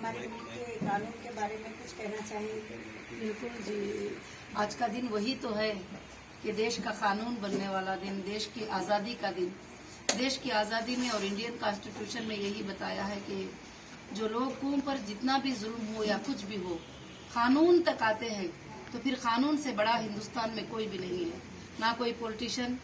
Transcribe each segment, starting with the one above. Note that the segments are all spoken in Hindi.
हमारे मुल्क के कानून के बारे में कुछ कहना चाहेंगे? बिल्कुल जी, आज का दिन वही तो है कि देश का कानून बनने वाला दिन, देश की आज़ादी का दिन। देश की आज़ादी में और इंडियन कॉन्स्टिट्यूशन में यही बताया है कि जो लोगों पर जितना भी जुल्म हो या कुछ भी हो, कानून तक आते हैं तो फिर कानून से बड़ा हिंदुस्तान में कोई भी नहीं है। ना कोई पॉलिटिशियन,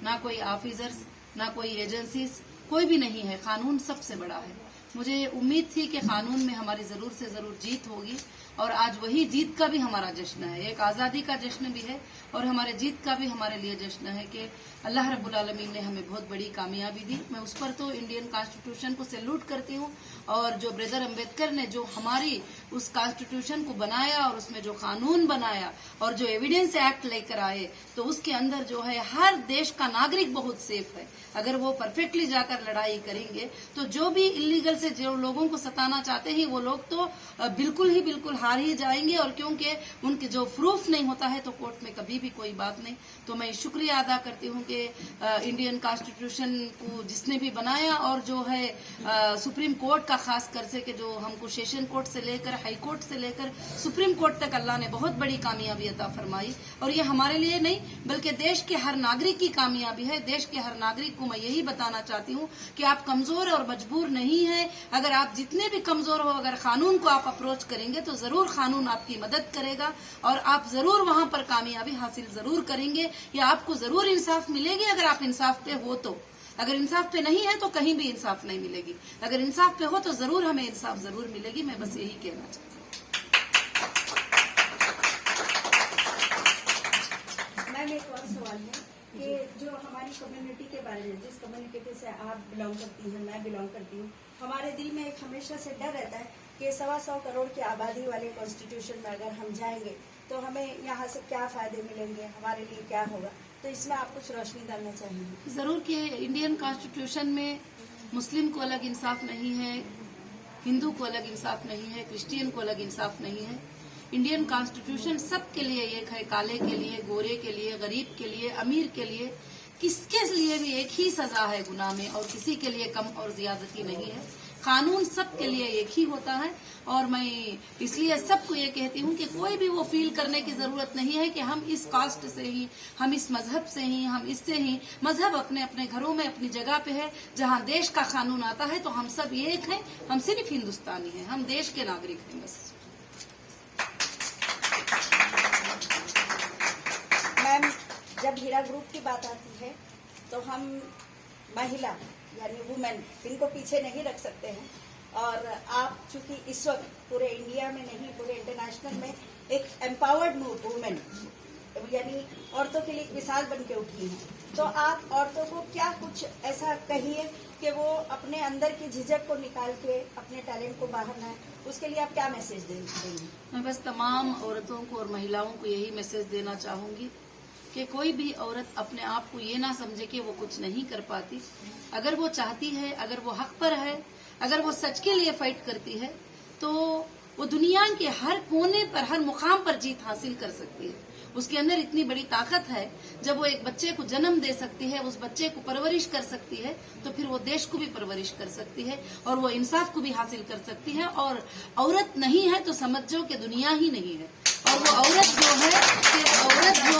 ना कोई ऑफिसर्स, ना कोई एजेंसीज, कोई भी नहीं है। कानून सबसे बड़ा है। मुझे उम्मीद थी कि कानून में हमारी जरूर से जरूर जीत होगी और आज वही जीत का भी हमारा जश्न है। एक आज़ादी का जश्न भी है और हमारे जीत का भी हमारे लिए जश्न है कि अल्लाह रब्बुल आलमीन ने हमें बहुत बड़ी कामयाबी दी। मैं उस पर तो इंडियन कॉन्स्टिट्यूशन को सैल्यूट करती हूँ और जो ब्रदर अम्बेडकर ने जो हमारी उस कॉन्स्टिट्यूशन को बनाया और उसमें जो कानून बनाया और जो एविडेंस एक्ट लेकर आए, तो उसके अंदर जो है हर देश का नागरिक बहुत सेफ है। अगर वो परफेक्टली जाकर लड़ाई करेंगे तो जो भी इलीगल से जो लोगों को सताना चाहते हैं वो लोग तो बिल्कुल हार ही जाएंगे। और क्योंकि उनके जो प्रूफ नहीं होता है तो कोर्ट में कभी भी कोई बात नहीं। तो मैं शुक्रिया अदा करती हूँ कि इंडियन कॉन्स्टिट्यूशन को जिसने भी बनाया और जो है सुप्रीम कोर्ट का खास कर से कि जो हमको सेशन कोर्ट से लेकर हाई कोर्ट से लेकर सुप्रीम कोर्ट तक अल्लाह ने बहुत बड़ी कामयाबी अता फरमाई। और ये हमारे लिए नहीं बल्कि देश के हर नागरिक की कामयाबी है। देश के हर नागरिक को मैं यही बताना चाहती हूँ कि आप कमजोर और मजबूर नहीं है। अगर आप जितने भी कमजोर हो, अगर कानून को आप अप्रोच करेंगे तो जरूर कानून आपकी मदद करेगा और आप जरूर वहां पर कामयाबी हासिल जरूर करेंगे या आपको जरूर इंसाफ मिलेगी। अगर आप इंसाफ पे हो तो, अगर इंसाफ पे नहीं है तो कहीं भी इंसाफ नहीं मिलेगी। अगर इंसाफ पे हो तो जरूर हमें इंसाफ जरूर मिलेगी। मैं बस यही कहना चाहती हूँ। मैम एक और सवाल है कि जो हमारी कम्युनिटी के बारे में, जिस कम्युनिटी से आप बिलोंग करती हैं, मैं बिलोंग करती हूँ, हमारे दिल में एक हमेशा से डर रहता है कि 125 करोड़ की आबादी वाले कॉन्स्टिट्यूशन में अगर हम जाएंगे तो हमें यहाँ से क्या फायदे मिलेंगे, हमारे लिए क्या होगा। तो इसमें आप कुछ रोशनी डालना चाहेंगे? जरूर कि इंडियन कॉन्स्टिट्यूशन में मुस्लिम को अलग इंसाफ नहीं है, हिंदू को अलग इंसाफ नहीं है, क्रिश्चियन को अलग इंसाफ नहीं है। इंडियन कॉन्स्टिट्यूशन सबके लिए एक है, काले के लिए, गोरे के लिए, गरीब के लिए, अमीर के लिए, किसके लिए भी एक ही सजा है गुनाह में और किसी के लिए कम और ज्यादती नहीं है। कानून सबके लिए एक ही होता है और मैं इसलिए सबको ये कहती हूँ कि कोई भी वो फील करने की जरूरत नहीं है कि हम इस कास्ट से ही, हम इस मजहब से ही, हम इससे ही। मजहब अपने अपने घरों में अपनी जगह पे है। जहाँ देश का कानून आता है तो हम सब एक हैं, हम सिर्फ हिंदुस्तानी हैं, हम देश के नागरिक हैं बस। मैम जब हीरा ग्रुप की बात आती है तो हम महिला यानी वुमेन इनको पीछे नहीं रख सकते हैं और आप चूंकि इस वक्त पूरे इंडिया में नहीं पूरे इंटरनेशनल में एक एम्पावर्ड वुमेन यानी औरतों के लिए एक मिसाल बन के उठी हैं, तो आप औरतों को क्या कुछ ऐसा कहिए कि वो अपने अंदर की झिझक को निकाल के अपने टैलेंट को बाहर लाएं, उसके लिए आप क्या मैसेज देंगी? मैं बस तमाम औरतों को और महिलाओं को यही मैसेज देना चाहूंगी कि कोई भी औरत अपने आप को ये ना समझे कि वो कुछ नहीं कर पाती। अगर वो चाहती है, अगर वो हक पर है, अगर वो सच के लिए फाइट करती है तो वो दुनिया के हर कोने पर, हर मुकाम पर जीत हासिल कर सकती है। उसके अंदर इतनी बड़ी ताकत है। जब वो एक बच्चे को जन्म दे सकती है, उस बच्चे को परवरिश कर सकती है, तो फिर वो देश को भी परवरिश कर सकती है और वो इंसाफ को भी हासिल कर सकती है। और औरत नहीं है तो समझ जाओ कि दुनिया ही नहीं है। और वो औरत जो है वो औरत को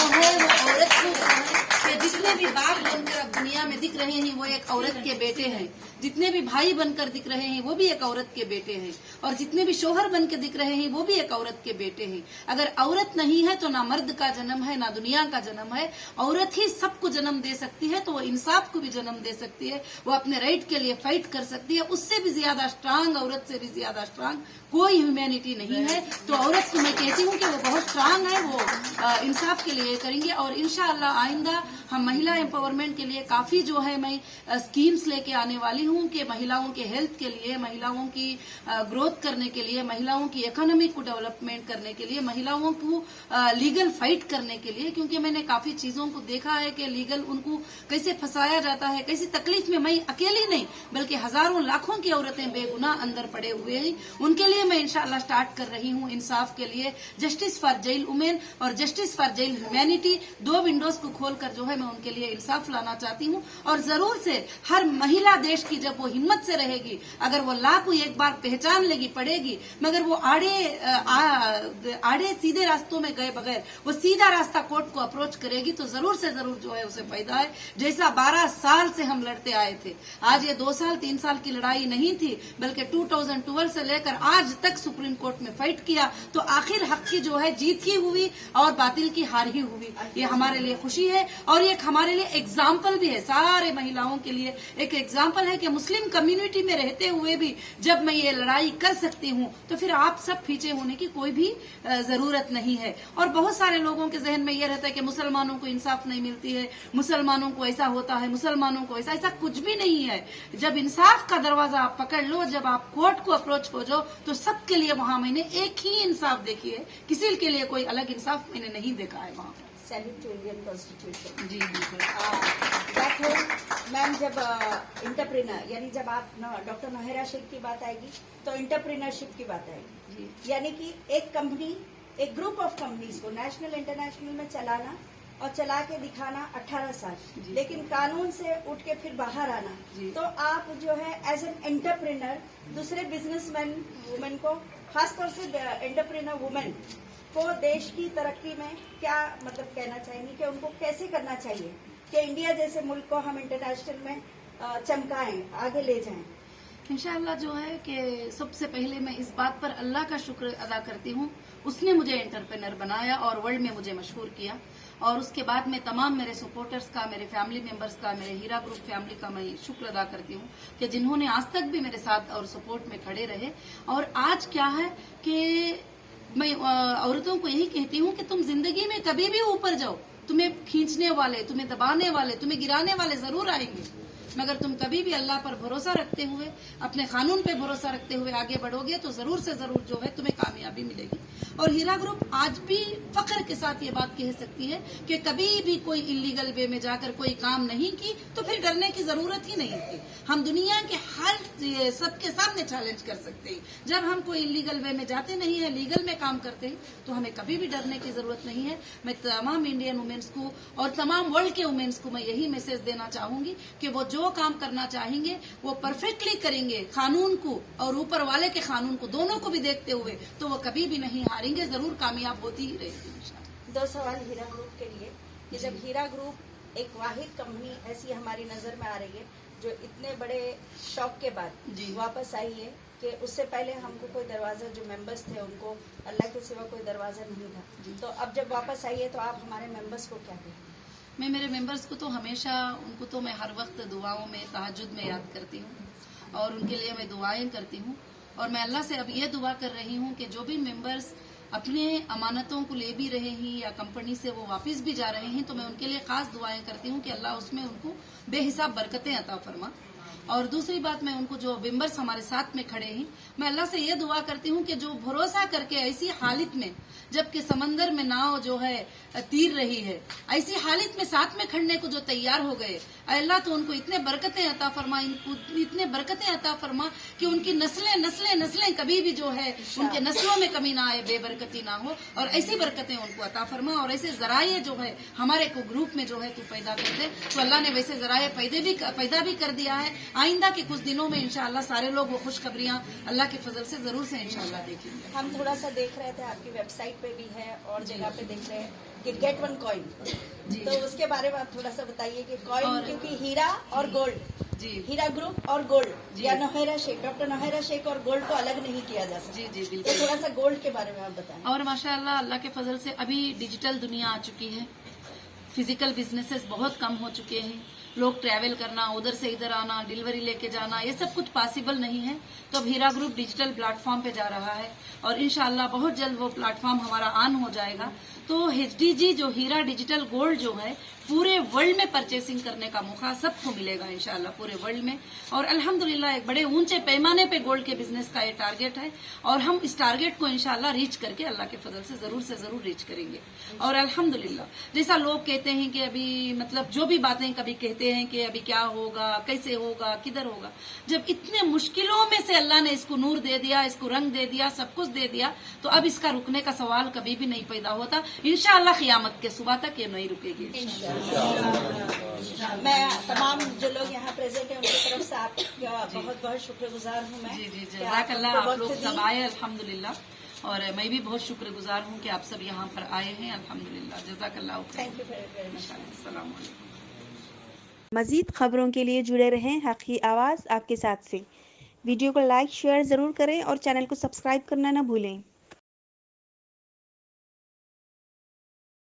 जितने भी बाप बनकर अब दुनिया में दिख रहे हैं वो एक औरत के बेटे हैं, जितने भी भाई बनकर दिख रहे हैं वो भी एक औरत के बेटे हैं, और जितने भी शोहर बन के दिख रहे हैं वो भी एक औरत के बेटे हैं। अगर औरत नहीं है तो ना मर्द का जन्म है ना दुनिया का जन्म है। औरत ही सबको जन्म दे सकती है, तो वो इंसाफ को भी जन्म दे सकती है, वो अपने राइट के लिए फाइट कर सकती है। उससे भी ज्यादा स्ट्रांग, औरत से भी ज्यादा स्ट्रांग कोई ह्यूमैनिटी नहीं है। तो औरत को मैं कहती हूँ कि वो बहुत स्ट्रांग है, वो इंसाफ के लिए करेंगे। और इंशाअल्लाह आइंदा हम महिला एम्पावरमेंट के लिए काफी जो है मैं स्कीम्स लेके आने वाली हूँ कि महिलाओं के हेल्थ के लिए, महिलाओं की ग्रोथ करने के लिए, महिलाओं की इकोनॉमी को डेवलपमेंट करने के लिए, महिलाओं को लीगल फाइट करने के लिए। क्योंकि मैंने काफी चीजों को देखा है कि लीगल उनको कैसे फंसाया जाता है, कैसी तकलीफ में मैं अकेली नहीं बल्कि हजारों लाखों की औरतें बेगुनाह अंदर पड़े हुए हैं। उनके लिए मैं इंशाअल्लाह स्टार्ट कर रही हूँ इंसाफ के लिए जस्टिस फॉर जेल वुमेन और जस्टिस फॉर जेल ह्यूमैनिटी, दो विंडोज को खोलकर जो है मैं उनके लिए इंसाफ लाना चाहती हूँ। और जरूर से हर महिला देश की कि जब वो हिम्मत से रहेगी, अगर वो ला को एक बार पहचान लेगी, पढ़ेगी, मगर वो आड़े सीधे रास्तों में गए बगैर वो सीधा रास्ता कोर्ट को अप्रोच करेगी तो जरूर से जरूर जो है उसे फायदा है। जैसा 12 साल से हम लड़ते आए थे, आज ये 2 साल 3 साल की लड़ाई नहीं थी, बल्कि 2012 से लेकर आज तक सुप्रीम कोर्ट में फाइट किया, तो आखिर हक की जो है जीत ही हुई और बातिल की हार ही हुई। ये हमारे लिए खुशी है और ये हमारे लिए एग्जाम्पल भी है, सारे महिलाओं के लिए एक एग्जाम्पल है कि मुस्लिम कम्युनिटी में रहते हुए भी जब मैं ये लड़ाई कर सकती हूँ तो फिर आप सब पीछे होने की कोई भी जरूरत नहीं है। और बहुत सारे लोगों के जहन में यह रहता है कि मुसलमानों को इंसाफ नहीं मिलती है, मुसलमानों को ऐसा होता है, मुसलमानों को ऐसा कुछ भी नहीं है। जब इंसाफ का दरवाजा आप पकड़ लो, जब आप कोर्ट को अप्रोच हो जाओ तो सबके लिए वहां मैंने एक ही इंसाफ देखी है, किसी के लिए कोई अलग इंसाफ मैंने नहीं देखा है वहां पर। Salute to Indian constitution. जी बिल्कुल। मैम, जब इंटरप्रेनर यानी जब आप डॉक्टर नौहरा शेख की बात आएगी तो इंटरप्रेनरशिप की बात आएगी, यानी कि एक कंपनी, एक ग्रुप ऑफ कंपनीज को नेशनल इंटरनेशनल में चलाना और चला के दिखाना 18 साल, लेकिन कानून से उठ के फिर बाहर आना, तो आप जो है एज एन एंटरप्रेनर दूसरे बिजनेसमैन वुमेन को, खासतौर से एंटरप्रेनर वुमेन को देश की तरक्की में क्या मतलब कहना चाहेंगे कि उनको कैसे करना चाहिए कि इंडिया जैसे मुल्क को हम इंटरनेशनल में चमकाएं, आगे ले जाएं? इंशाअल्लाह जो है कि सबसे पहले मैं इस बात पर अल्लाह का शुक्र अदा करती हूँ, उसने मुझे एंटरप्रेनर बनाया और वर्ल्ड में मुझे मशहूर किया। और उसके बाद मैं तमाम मेरे सपोर्टर्स का, मेरे फैमिली मेंबर्स का, मेरे हीरा ग्रुप फैमिली का मैं शुक्र अदा करती हूँ कि जिन्होंने आज तक भी मेरे साथ और सपोर्ट में खड़े रहे। और आज क्या है कि मैं औरतों को यही कहती हूँ कि तुम जिंदगी में कभी भी ऊपर जाओ, तुम्हें खींचने वाले, तुम्हें दबाने वाले, तुम्हें गिराने वाले जरूर आएंगे, मगर तुम कभी भी अल्लाह पर भरोसा रखते हुए, अपने कानून पे भरोसा रखते हुए आगे बढ़ोगे तो जरूर से जरूर जो है तुम्हें कामयाबी मिलेगी। और हीरा ग्रुप आज भी फख्र के साथ ये बात कह सकती है कि कभी भी कोई इलीगल वे में जाकर कोई काम नहीं की तो फिर डरने की जरूरत ही नहीं थी। हम दुनिया के हर सबके सामने चैलेंज कर सकते हैं। जब हम कोई इलीगल वे में जाते नहीं है, लीगल में काम करते हैं, तो हमें कभी भी डरने की जरूरत नहीं है। मैं तमाम इंडियन वुमेन्स को और तमाम वर्ल्ड के वुमेन्स को मैं यही मैसेज देना चाहूंगी कि वो जो काम करना चाहेंगे वो परफेक्टली करेंगे, कानून को और ऊपर वाले के कानून को दोनों को भी देखते हुए, तो वो कभी भी नहीं हारेंगे, जरूर कामयाब होती ही रहेगी इंशाअल्लाह। 2 सवाल हीरा ग्रुप के लिए कि जब हीरा ग्रुप एक वाहिद कंपनी ऐसी हमारी नजर में आ रही है जो इतने बड़े शौक के बाद वापस आई है कि उससे पहले हमको कोई दरवाजा, जो मेंबर्स थे उनको अल्लाह के सिवा कोई दरवाजा नहीं था, तो अब जब वापस आई है तो आप हमारे मेंबर्स को क्या कहें? मैं मेरे मेंबर्स को तो हमेशा, उनको तो मैं हर वक्त दुआओं में, तहज्जुद में याद करती हूँ और उनके लिए मैं दुआएं करती हूँ। और मैं अल्लाह से अब ये दुआ कर रही हूँ कि जो भी मेंबर्स अपने अमानतों को ले भी रहे हैं या कंपनी से वो वापस भी जा रहे हैं, तो मैं उनके लिए खास दुआएं करती हूँ कि अल्लाह उसमें उनको बेहिसाब बरकतें अता फरमा। और दूसरी बात, मैं उनको जो मेंबर्स हमारे साथ में खड़े हैं, मैं अल्लाह से ये दुआ करती हूँ कि जो भरोसा करके ऐसी हालत में, जबकि समंदर में नाव जो है तीर रही है, ऐसी हालत में साथ में खड़ने को जो तैयार हो गए, अल्लाह तो उनको इतने बरकतें अता फरमा, इतने बरकतें अता फरमा कि उनकी नस्लें नस्लें नस्लें कभी भी जो है उनके नस्लों में कमी ना आए, बेबरकती ना हो, और ऐसी बरकतें उनको अता फरमा। और ऐसे जराये जो है हमारे को ग्रुप में जो है तू पैदा कर दे, तो अल्लाह ने वैसे जराये पैदा भी कर दिया है। आइंदा के कुछ दिनों में इंशाअल्लाह सारे लोग वो खुशखबरियां अल्लाह के फजल से जरूर से इंशाअल्लाह देखेंगे। हम थोड़ा सा देख रहे थे, आपकी वेबसाइट पे भी है और जगह पे देख रहे हैं कि गेट वन कॉइन, तो उसके बारे में आप थोड़ा सा बताइए कि कॉइन, क्योंकि हीरा और गोल्ड, हीरा ग्रुप और गोल्ड या नौहरा शेख, डॉक्टर नौहरा शेख और गोल्ड को अलग नहीं किया जा सकता। जी बिल्कुल। तो थोड़ा सा गोल्ड के बारे में आप बताएं। और माशाअल्लाह अल्लाह के फजल से अभी डिजिटल दुनिया आ चुकी है, फिजिकल बिजनेसेस बहुत कम हो चुके हैं, लोग ट्रैवल करना, उधर से इधर आना, डिलीवरी लेके जाना, ये सब कुछ पॉसिबल नहीं है। तो अब हीरा ग्रुप डिजिटल प्लेटफॉर्म पे जा रहा है और इंशाअल्लाह बहुत जल्द वो प्लेटफॉर्म हमारा ऑन हो जाएगा। तो HDG जो हीरा डिजिटल गोल्ड जो है, पूरे वर्ल्ड में परचेसिंग करने का मौका सबको मिलेगा इंशाअल्लाह पूरे वर्ल्ड में। और अल्हम्दुलिल्लाह एक बड़े ऊंचे पैमाने पे गोल्ड के बिजनेस का ये टारगेट है और हम इस टारगेट को इंशाअल्लाह रीच करके अल्लाह के फजल से जरूर रीच करेंगे। और अल्हम्दुलिल्लाह जैसा लोग कहते हैं कि अभी मतलब जो भी बातें कभी कहते हैं कि अभी क्या होगा, कैसे होगा, किधर होगा, जब इतने मुश्किलों में से अल्लाह ने इसको नूर दे दिया, इसको रंग दे दिया, सब कुछ दे दिया, तो अब इसका रुकने का सवाल कभी भी नहीं पैदा होता। इंशाअल्लाह क़यामत के सुबह तक ये नहीं रुकेगी। मैं तमाम जो लोग यहाँ प्रेजेंट है उनकी तरफ से आपका बहुत बहुत शुक्रगुजार हूँ मैं। जी कि जज़ाकल्लाह। आपको आप लोग वक्त सब दी। आए अल्हम्दुलिल्लाह, और मैं भी बहुत शुक्रगुजार हूँ कि आप सब यहाँ पर आए हैं अल्हम्दुलिल्लाह। जज़ाकल्लाह। Thank you very much. अस्सलाम वालेकुम। मज़ीद खबरों के लिए जुड़े रहें हक़ की आवाज़ आपके साथ से। वीडियो को लाइक शेयर ज़रूर करें और चैनल को सब्सक्राइब करना ना भूलें।